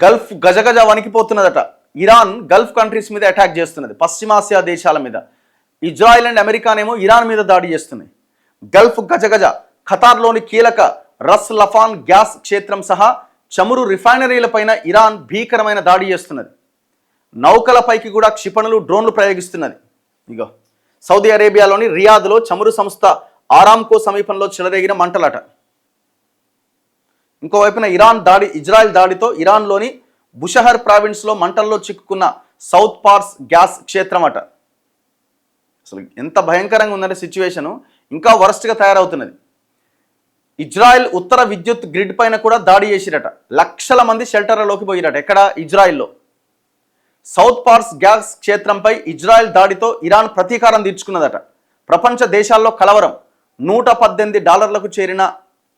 Gulf గజగజ వణికిపోతున్నదట. Iran Gulf countries మీద attack చేస్తున్నది, పశ్చిమాసియా దేశాల మీద. ఇజ్రాయెల్ అండ్ అమెరికానేమో ఇరాన్ మీద దాడి చేస్తున్నాయి. గల్ఫ్ గజగజ. ఖతార్లోని కీలక రస్ లఫాన్ గ్యాస్ క్షేత్రం సహా చమురు రిఫైనరీలపైన ఇరాన్ భీకరమైన దాడి చేస్తున్నది. నౌకలపైకి కూడా క్షిపణులు, డ్రోన్లు ప్రయోగిస్తున్నది. ఇగో సౌదీ అరేబియాలోని రియాద్లో చమురు సంస్థ ఆరామ్కో సమీపంలో చెలరేగిన మంటలట. ఇంకోవైపున ఇజ్రాయెల్ దాడితో ఇరాన్లోని బుషహర్ ప్రావిన్స్లో మంటల్లో చిక్కుకున్న సౌత్ పార్స్ గ్యాస్ క్షేత్రం అట. అసలు ఎంత భయంకరంగా ఉందంటే సిచ్యువేషను ఇంకా వరస్ట్గా తయారవుతున్నది. ఇజ్రాయెల్ ఉత్తర విద్యుత్ గ్రిడ్ పైన కూడా దాడి చేసిరట. లక్షల మంది షెల్టర్లలోకి పోయిరట. ఎక్కడ? ఇజ్రాయెల్లో. సౌత్ పార్స్ గ్యాస్ క్షేత్రంపై ఇజ్రాయెల్ దాడితో ఇరాన్ ప్రతీకారం తీర్చుకున్నదట. ప్రపంచ దేశాల్లో కలవరం. $118కు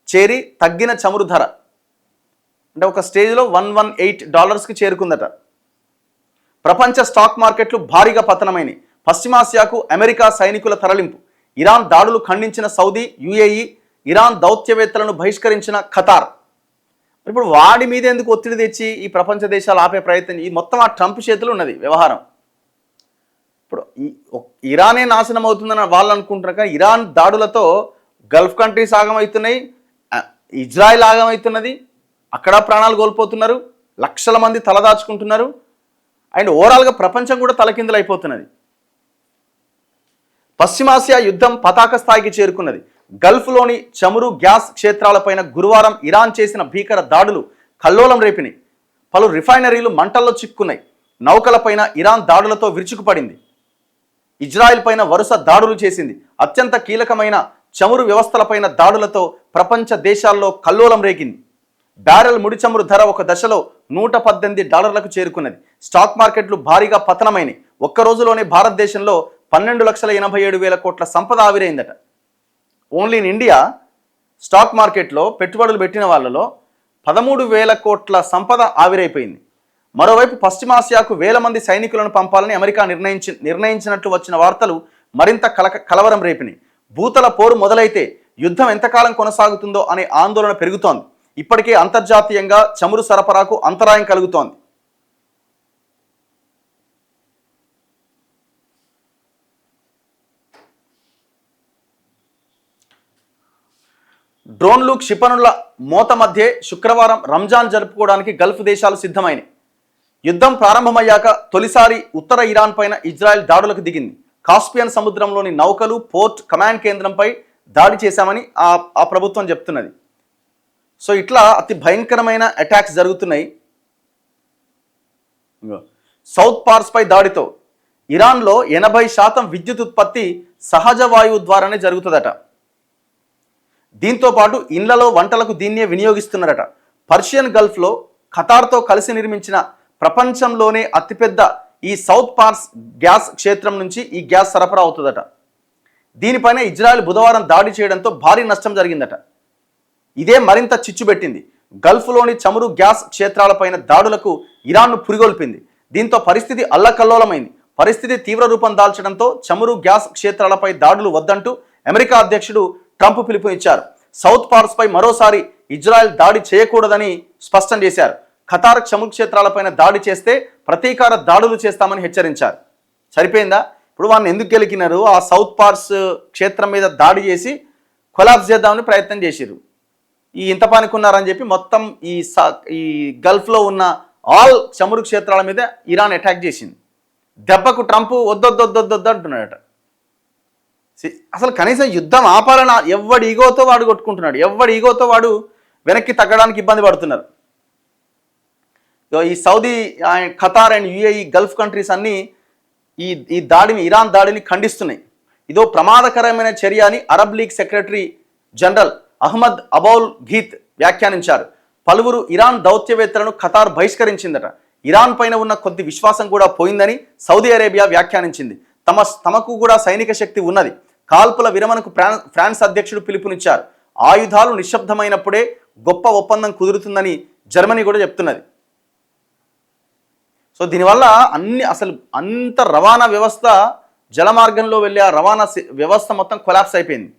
చేరి తగ్గిన చమురు ధర అంటే ఒక స్టేజ్లో $118కి చేరుకుందట. ప్రపంచ స్టాక్ మార్కెట్లు భారీగా పతనమైనవి. పశ్చిమాసియాకు అమెరికా సైనికుల తరలింపు. ఇరాన్ దాడులు ఖండించిన సౌదీ, యుఏఈ. ఇరాన్ దౌత్యవేత్తలను బహిష్కరించిన ఖతార్. ఇప్పుడు వాడి మీద ఎందుకు ఒత్తిడి తెచ్చి ఈ ప్రపంచ దేశాలు ఆపే ప్రయత్నం? ఈ మొత్తం ఆ ట్రంప్ చేతిలో ఉన్నది వ్యవహారం. ఇప్పుడు ఇరానే నాశనం అవుతుందని వాళ్ళు అనుకుంటున్నారు. కానీ ఇరాన్ దాడులతో గల్ఫ్ కంట్రీస్ ఆగమవుతున్నాయి, ఇజ్రాయెల్ ఆగమవుతున్నది, అక్కడ ప్రాణాలు కోల్పోతున్నారు, లక్షల మంది తలదాచుకుంటున్నారు. అండ్ ఓవరాల్గా ప్రపంచం కూడా తలకిందులు అయిపోతున్నది. పశ్చిమాసియా యుద్ధం పతాక స్థాయికి చేరుకున్నది. గల్ఫ్లోని చమురు, గ్యాస్ క్షేత్రాలపైన గురువారం ఇరాన్ చేసిన భీకర దాడులు కల్లోలం రేపినాయి. పలు రిఫైనరీలు మంటల్లో చిక్కున్నాయి. నౌకలపైన ఇరాన్ దాడులతో విరుచుకుపడింది. ఇజ్రాయెల్ పైన వరుస దాడులు చేసింది. అత్యంత కీలకమైన చమురు వ్యవస్థలపైన దాడులతో ప్రపంచ దేశాల్లో కల్లోలం రేగింది. బ్యారెల్ ముడి చమురు ధర ఒక దశలో $118కు చేరుకున్నది. స్టాక్ మార్కెట్లు భారీగా పతనమైనవి. ఒక్క రోజులోనే భారతదేశంలో 12,87,000 కోట్ల సంపద ఆవిరైందట. ఓన్లీ ఇన్ ఇండియా స్టాక్ మార్కెట్లో పెట్టుబడులు పెట్టిన వాళ్ళలో 13,000 కోట్ల సంపద ఆవిరైపోయింది. మరోవైపు పశ్చిమాసియాకు వేల మంది సైనికులను పంపాలని అమెరికా నిర్ణయించినట్లు వచ్చిన వార్తలు మరింత కలవరం రేపినాయి. భూతల పోరు మొదలైతే యుద్ధం ఎంతకాలం కొనసాగుతుందో అనే ఆందోళన పెరుగుతోంది. ఇప్పటికే అంతర్జాతీయంగా చమురు సరఫరాకు అంతరాయం కలుగుతోంది. డ్రోన్లు, క్షిపణుల మోత మధ్య శుక్రవారం రంజాన్ జరుపుకోవడానికి గల్ఫ్ దేశాలు సిద్ధమైనవి. యుద్ధం ప్రారంభమయ్యాక తొలిసారి ఉత్తర ఇరాన్ పైన ఇజ్రాయెల్ దాడులకు దిగింది. కాస్పియన్ సముద్రంలోని నౌకలు, పోర్ట్, కమాండ్ కేంద్రంపై దాడి చేశామని ఆ ప్రభుత్వం చెప్తున్నది. సో ఇట్లా అతి భయంకరమైన అటాక్స్ జరుగుతున్నాయి. సౌత్ పార్స్ పై దాడితో ఇరాన్లో 80% విద్యుత్ ఉత్పత్తి సహజ వాయువు ద్వారానే జరుగుతుందట. దీంతో పాటు ఇళ్లలో వంటలకు దీన్నే వినియోగిస్తున్నారట. పర్షియన్ గల్ఫ్లో ఖతార్తో కలిసి నిర్మించిన ప్రపంచంలోనే అతిపెద్ద ఈ సౌత్ పార్స్ గ్యాస్ క్షేత్రం నుంచి ఈ గ్యాస్ సరఫరా అవుతుందట. దీనిపైన ఇజ్రాయెల్ బుధవారం దాడి చేయడంతో భారీ నష్టం జరిగిందట. ఇదే మరింత చిచ్చుబెట్టింది. గల్ఫ్లోని చమురు, గ్యాస్ క్షేత్రాలపైన దాడులకు ఇరాన్ను పురిగొల్పింది. దీంతో పరిస్థితి అల్లకల్లోలమైంది. పరిస్థితి తీవ్ర రూపం దాల్చడంతో చమురు, గ్యాస్ క్షేత్రాలపై దాడులు వద్దంటూ అమెరికా అధ్యక్షుడు ట్రంప్ పిలుపునిచ్చారు. సౌత్ పార్స్ పై మరోసారి ఇజ్రాయెల్ దాడి చేయకూడదని స్పష్టం చేశారు. ఖతార్ చమురు క్షేత్రాలపైన దాడి చేస్తే ప్రతీకార దాడులు చేస్తామని హెచ్చరించారు. సరిపోయిందా? ఇప్పుడు వాళ్ళని ఎందుకు గెలికినారు? ఆ సౌత్ పార్స్ క్షేత్రం మీద దాడి చేసి కొలాప్స్ చేద్దామని ప్రయత్నం చేసిరు. ఇంత పనికున్నారని చెప్పి మొత్తం ఈ గల్ఫ్లో ఉన్న ఆల్ చమురు క్షేత్రాల మీద ఇరాన్ అటాక్ చేసింది. దెబ్బకు ట్రంప్ వద్దొద్దొద్దొద్దొద్దు అంటున్నాడట. అసలు కనీసం యుద్ధం ఆపాలని ఎవడి ఈగోతో వాడు కొట్టుకుంటున్నాడు. ఎవడి ఈగోతో వాడు వెనక్కి తగ్గడానికి ఇబ్బంది పడుతున్నారు. ఈ Saudi, Qatar and UAE Gulf countries అన్నీ ఈ దాడిని, ఇరాన్ దాడిని ఖండిస్తున్నాయి. ఇదో ప్రమాదకరమైన చర్య అని Arab League secretary general Ahmed Aboul Gheit వ్యాఖ్యానించారు. పలువురు ఇరాన్ దౌత్యవేత్తలను ఖతార్ బహిష్కరించిందట. ఇరాన్ పైన ఉన్న కొద్ది విశ్వాసం కూడా పోయిందని సౌదీ అరేబియా వ్యాఖ్యానించింది. తమకు కూడా సైనిక శక్తి ఉన్నది. కాల్పుల విరమణకు ఫ్రాన్స్ అధ్యక్షుడు పిలుపునిచ్చారు. ఆయుధాలు నిశ్శబ్దమైనప్పుడే గొప్ప ఒప్పందం కుదురుతుందని జర్మనీ కూడా చెప్తున్నది. సో దీనివల్ల అసలు అంత రవాణా వ్యవస్థ, జలమార్గంలో వెళ్ళే ఆ రవాణా వ్యవస్థ మొత్తం కొలాప్స్ అయిపోయింది.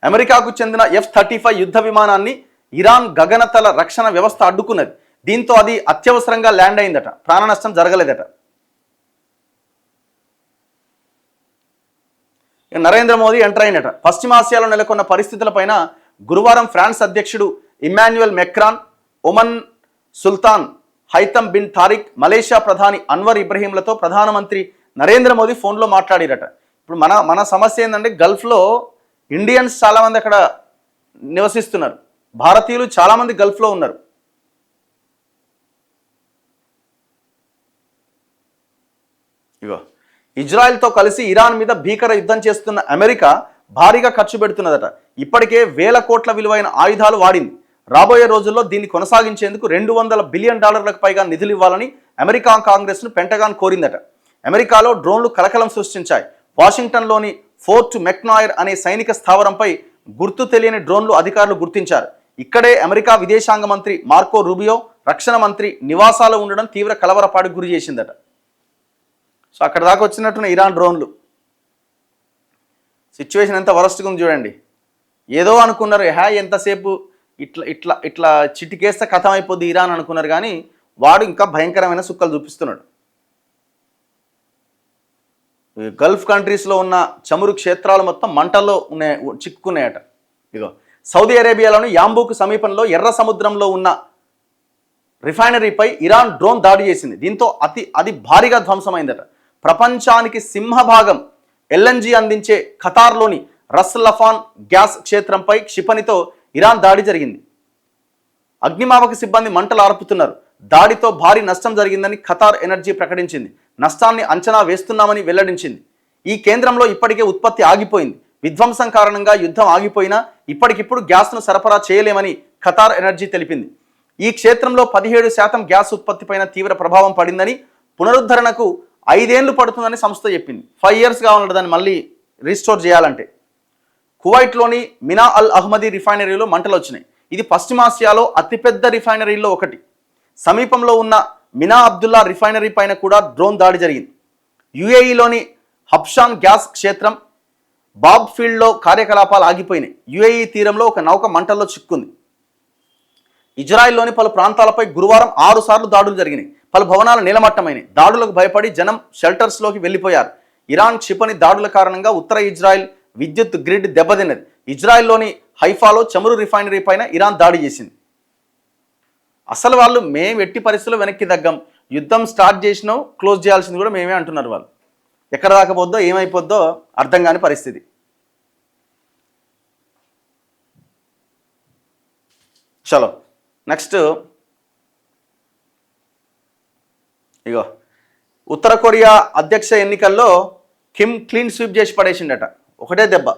అమెరికాకు చెందిన F-35 యుద్ధ విమానాన్ని ఇరాన్ గగనతల రక్షణ వ్యవస్థ అడ్డుకున్నది. దీంతో అది అత్యవసరంగా ల్యాండ్ అయిందట, ప్రాణ నష్టం జరగలేదట. నరేంద్ర మోదీ ఎంటర్ అయినట. పశ్చిమాసియాలో నెలకొన్న పరిస్థితులపైన గురువారం ఫ్రాన్స్ అధ్యక్షుడు ఇమ్మాన్యుయల్ మెక్రాన్, ఒమన్ సుల్తాన్ హైతమ్ బిన్ తారిక్, మలేషియా ప్రధాని అన్వర్ ఇబ్రహీంలతో ప్రధానమంత్రి నరేంద్ర మోదీ ఫోన్లో మాట్లాడిరట. ఇప్పుడు మన సమస్య ఏంటంటే గల్ఫ్లో ఇండియన్స్ చాలామంది అక్కడ నివసిస్తున్నారు, భారతీయులు చాలామంది గల్ఫ్లో ఉన్నారు. ఇగో ఇజ్రాయెల్తో కలిసి ఇరాన్ మీద భీకర యుద్ధం చేస్తున్న అమెరికా భారీగా ఖర్చు పెడుతున్నదట. ఇప్పటికే వేల కోట్ల విలువైన ఆయుధాలు వాడింది. రాబోయే రోజుల్లో దీన్ని కొనసాగించేందుకు $200 బిలియన్ పైగా నిధులు ఇవ్వాలని అమెరికా కాంగ్రెస్ను పెంటగాన్ కోరిందట. అమెరికాలో డ్రోన్లు కలకలం సృష్టించాయి. వాషింగ్టన్లోని ఫోర్ట్ మెక్నాయర్ అనే సైనిక స్థావరంపై గుర్తు తెలియని డ్రోన్లు అధికారులు గుర్తించారు. ఇక్కడే అమెరికా విదేశాంగ మంత్రి మార్కో రూబియో, రక్షణ మంత్రి నివాసాలు ఉండడం తీవ్ర కలవరపాటుకు గురి చేసిందట. సో అక్కడ దాకా వచ్చినట్టున్న ఇరాన్ డ్రోన్లు సిచ్యువేషన్ ఎంత వరస్ట్గా ఉంది చూడండి. ఏదో అనుకున్నారు, ఎంతసేపు ఇట్లా ఇట్లా ఇట్లా చిటికేస్తే కథం అయిపోద్ది ఇరాన్ అనుకున్నారు, కానీ వాడు ఇంకా భయంకరమైన సుక్కలు చూపిస్తున్నాడు. గల్ఫ్ కంట్రీస్లో ఉన్న చమురు క్షేత్రాలు మొత్తం మంటల్లో చిక్కుకున్నాయట. ఇగో సౌదీ అరేబియాలోని యాంబూకు సమీపంలో ఎర్ర సముద్రంలో ఉన్న రిఫైనరీపై ఇరాన్ డ్రోన్ దాడి చేసింది. దీంతో అది భారీగా ధ్వంసమైందట. ప్రపంచానికి సింహభాగం ఎల్ఎన్జీ అందించే ఖతార్లోని రస్ లఫాన్ గ్యాస్ క్షేత్రంపై క్షిపణితో ఇరాన్ దాడి జరిగింది. అగ్నిమాపక సిబ్బంది మంటలు ఆర్పుతున్నారు. దాడితో భారీ నష్టం జరిగిందని ఖతార్ ఎనర్జీ ప్రకటించింది. నష్టాన్ని అంచనా వేస్తున్నామని వెల్లడించింది. ఈ కేంద్రంలో ఇప్పటికే ఉత్పత్తి ఆగిపోయింది. విధ్వంసం కారణంగా యుద్ధం ఆగిపోయినా ఇప్పటికిప్పుడు గ్యాస్ను సరఫరా చేయలేమని ఖతార్ ఎనర్జీ తెలిపింది. ఈ క్షేత్రంలో 17% గ్యాస్ ఉత్పత్తిపైన తీవ్ర ప్రభావం పడిందని, పునరుద్ధరణకు 5 ఏళ్లు పడుతుందని సంస్థ చెప్పింది. 5 years కావాలంటే దాన్ని మళ్ళీ రీస్టోర్ చేయాలంటే. కువైట్లోని మినా అల్ అహ్మదీ రిఫైనరీలో మంటలు వచ్చినాయి. ఇది పశ్చిమాసియాలో అతిపెద్ద రిఫైనరీల్లో ఒకటి. సమీపంలో ఉన్న మినా అబ్దుల్లా రిఫైనరీ పైన కూడా డ్రోన్ దాడి జరిగింది. యుఏఈలోని హబ్షాన్ గ్యాస్ క్షేత్రం బాబ్ ఫీల్డ్లో కార్యకలాపాలు ఆగిపోయినాయి. యుఏఈ తీరంలో ఒక నౌక మంటల్లో చిక్కుంది. ఇజ్రాయెల్లోని పలు ప్రాంతాలపై గురువారం 6 సార్లు దాడులు జరిగినాయి. పలు భవనాలు నీలమట్టమైనాయి. దాడులకు భయపడి జనం షెల్టర్స్లోకి వెళ్ళిపోయారు. ఇరాన్ క్షిపణి దాడుల కారణంగా ఉత్తర ఇజ్రాయెల్ విద్యుత్ గ్రిడ్ దెబ్బతిన్నది. ఇజ్రాయెల్లోని హైఫాలో చమురు రిఫైనరీ పైన ఇరాన్ దాడి చేసింది. అసలు వాళ్ళు మేము ఎట్టి పరిస్థితుల్లో వెనక్కి తగ్గం, యుద్ధం స్టార్ట్ చేసినాం, క్లోజ్ చేయాల్సింది కూడా మేమే అంటున్నారు. వాళ్ళు ఎక్కడ దాకపోద్దో ఏమైపోద్దో అర్థం కాని పరిస్థితి. చలో నెక్స్ట్. ఇగో ఉత్తర కొరియా అధ్యక్ష ఎన్నికల్లో కిమ్ క్లీన్ స్వీప్ చేసి పడేసిండట. ఒకటే దెబ్బ.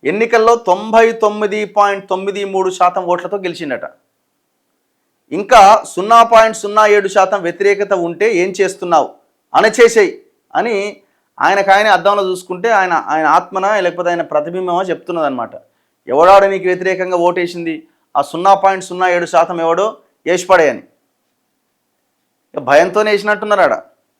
ఎన్నికల్లో 99.93% ఓట్లతో గెలిచిండట. ఇంకా 0.07% వ్యతిరేకత ఉంటే ఏం చేస్తున్నావు, అణచేసేయి అని ఆయనకాయన అద్దంలో చూసుకుంటే ఆయన ఆత్మన లేకపోతే ఆయన ప్రతిబింబమో చెప్తున్నది అనమాట. ఎవడాడు నీకు వ్యతిరేకంగా ఓటేసింది, ఆ 0.07% ఎవడో వేసిపడేయని. భయంతోనే వేసినట్టున్నారు ఆడ.